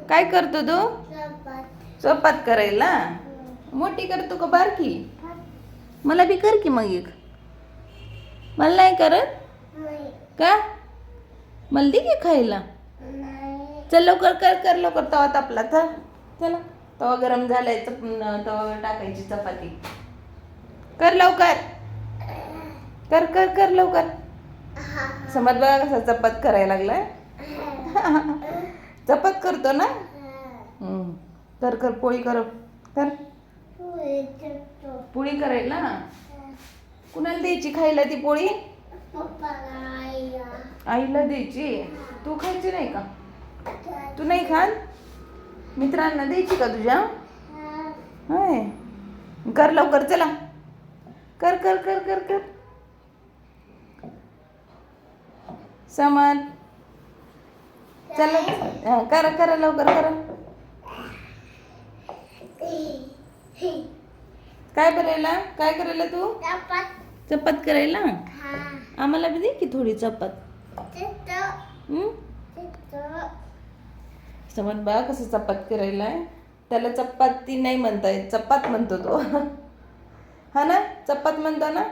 काय करतो तू? चपात करायला मोठी करतो का बारकी? मला बी कर की मग एक. मला नाही करत का? मला दे की खायला. चल लवकर कर कर लवकर, तवा तापला तर चला. तवा गरम झालाय, तवा टाकायची चपाती. कर लवकर, कर कर कर लवकर. समज बघा कसा चपात करायला लागलाय. चपात करतो ना. कर कर पोळी कर कर. पोळी करायला कुणाला द्यायची खायला ती पोळी? आईला द्यायची. तू खायची नाही का? तू नाही खात? मित्रांना द्यायची का तुझ्या? होय, कर लवकर चला. कर कर कर कर कर. समज चला करा करा लवकर करा. काय करायला? काय करायला तू? चपात करायला. आम्हाला बी दे की थोडी चपात. समज बा कसं चपात करायला. त्याला चपाती नाही म्हणता येत, चपात म्हणतो तो. हा ना, चपात म्हणतो ना.